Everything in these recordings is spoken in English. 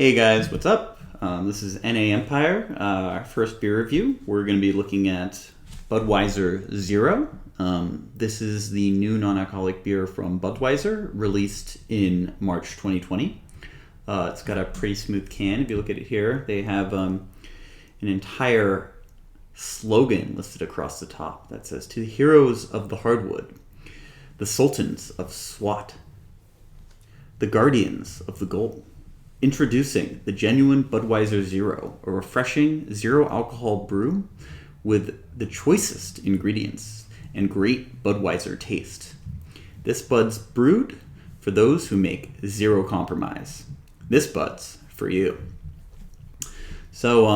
Hey guys, what's up? This is NAMPIRE, our first beer review. We're going to be looking at Budweiser Zero. This is the new non-alcoholic beer from Budweiser, released in March 2020. It's got a pretty smooth can. If you look at it here, they have an entire slogan listed across the top that says, "To the heroes of the hardwood, the sultans of SWAT, the guardians of the gold. Introducing the genuine Budweiser Zero, a refreshing zero-alcohol brew with the choicest ingredients and great Budweiser taste. This Bud's brewed for those who make zero compromise. This Bud's for you." So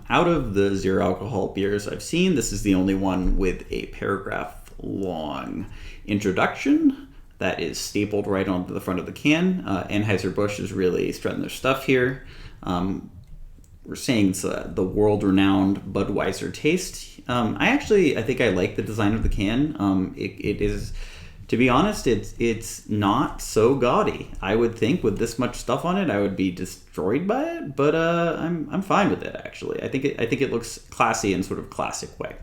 out of the zero-alcohol beers I've seen, this is the only one with a paragraph-long introduction that is stapled right onto the front of the can. Anheuser-Busch is really strutting their stuff here. We're saying it's the world-renowned Budweiser taste. I think I like the design of the can. It is, to be honest, it's not so gaudy. I would think with this much stuff on it, I would be destroyed by it, but I'm fine with it actually. I think it looks classy in sort of classic way.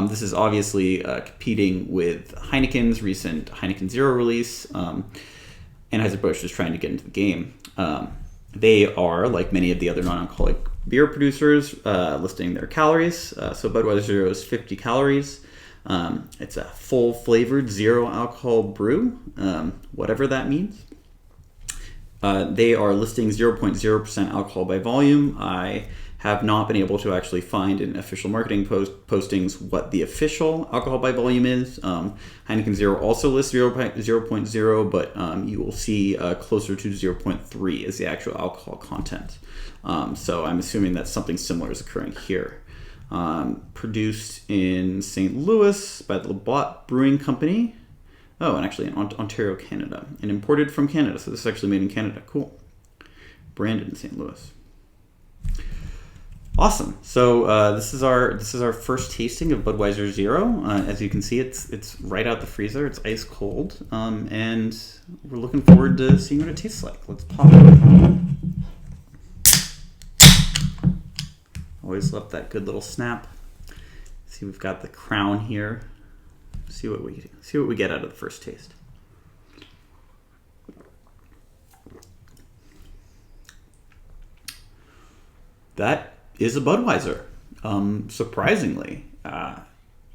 This is obviously competing with Heineken's recent Heineken Zero release. Anheuser-Busch is trying to get into the game. They are, like many of the other non-alcoholic beer producers, listing their calories. So Budweiser Zero is 50 calories. It's a full-flavored zero-alcohol brew, whatever that means. They are listing 0.0% alcohol by volume. I have not been able to actually find in official marketing postings what the official alcohol by volume is. Heineken Zero also lists 0.0, but you will see closer to 0.3 is the actual alcohol content. So I'm assuming that something similar is occurring here. Produced in St. Louis by the Labatt Brewing Company. Oh, and actually in Ontario, Canada. And imported from Canada, so this is actually made in Canada. Cool. Branded in St. Louis. Awesome. So this is our first tasting of Budweiser Zero. As you can see, it's right out the freezer. It's ice cold, and we're looking forward to seeing what it tastes like. Let's pop it. Always love that good little snap. See, we've got the crown here. See what we get out of the first taste. That is a Budweiser, surprisingly. I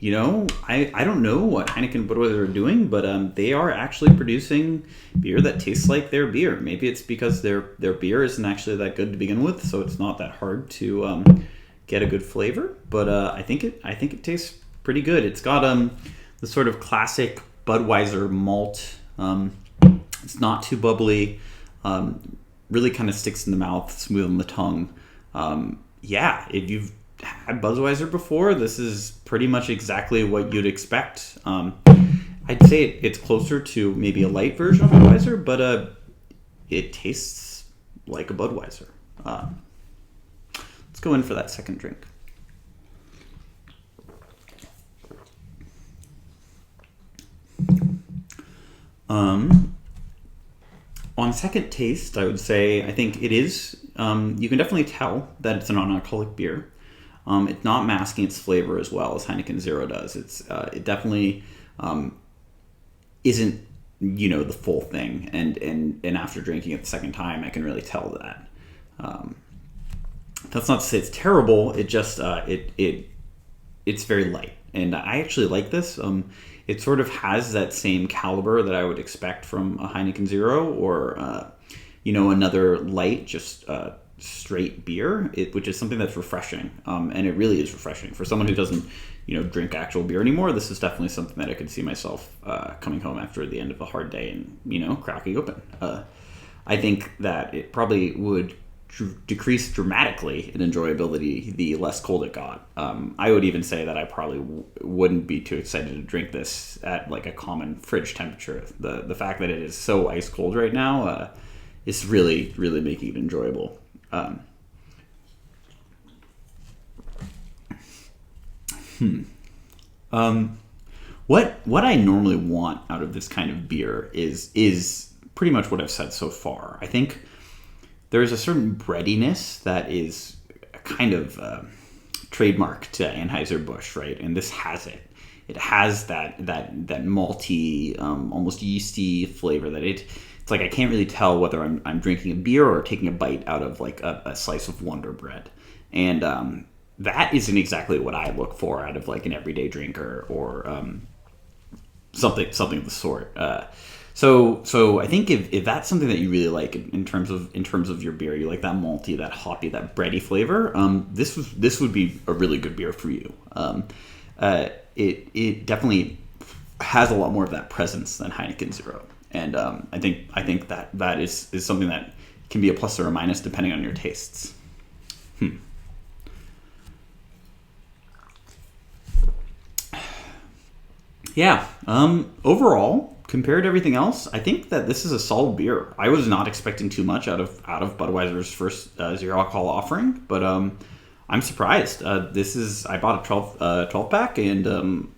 don't know what Heineken and Budweiser are doing, but they are actually producing beer that tastes like their beer. Maybe it's because their beer isn't actually that good to begin with, so it's not that hard to get a good flavor. But I think it tastes pretty good. It's got the sort of classic Budweiser malt. It's not too bubbly. Really kind of sticks in the mouth, smooth on the tongue. If you've had Budweiser before, this is pretty much exactly what you'd expect. I'd say it's closer to maybe a light version of Budweiser, but it tastes like a Budweiser. Let's go in for that second drink. On second taste, I would say I think it is. You can definitely tell that it's a non-alcoholic beer. It's not masking its flavor as well as Heineken Zero does. It definitely isn't the full thing. And after drinking it the second time, I can really tell that. That's not to say it's terrible. It just it's very light, and I actually like this. It sort of has that same caliber that I would expect from a Heineken Zero or, another light, just straight beer, which is something that's refreshing. And it really is refreshing. For someone who doesn't, drink actual beer anymore, this is definitely something that I could see myself coming home after the end of a hard day and, cracking open. I think that it probably would decrease dramatically in enjoyability the less cold it got. I would even say that I probably wouldn't be too excited to drink this at like a common fridge temperature. The fact that it is so ice cold right now is really, really making it enjoyable. What I normally want out of this kind of beer is pretty much what I've said so far. I think there's a certain breadiness that is kind of trademark to Anheuser-Busch, right? And this has it. It has that malty, almost yeasty flavor that it's like I can't really tell whether I'm drinking a beer or taking a bite out of like a slice of Wonder Bread. And that isn't exactly what I look for out of like an everyday drinker or something of the sort. So I think if that's something that you really like in terms of your beer, you like that malty, that hoppy, that bready flavor. This would be a really good beer for you. It definitely has a lot more of that presence than Heineken Zero, and I think that is something that can be a plus or a minus depending on your tastes. Yeah. Overall, compared to everything else, I think that this is a solid beer. I was not expecting too much out of Budweiser's first zero alcohol offering, but I'm surprised. I bought a 12 pack, and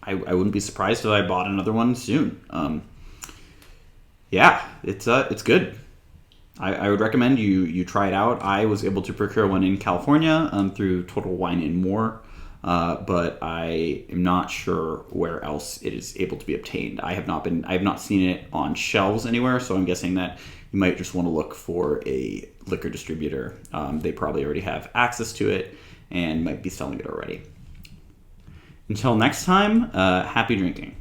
I wouldn't be surprised if I bought another one soon. Yeah, it's good. I would recommend you try it out. I was able to procure one in California through Total Wine and More. But I am not sure where else it is able to be obtained. I have not seen it on shelves anywhere, so I'm guessing that you might just want to look for a liquor distributor. They probably already have access to it and might be selling it already. Until next time, happy drinking.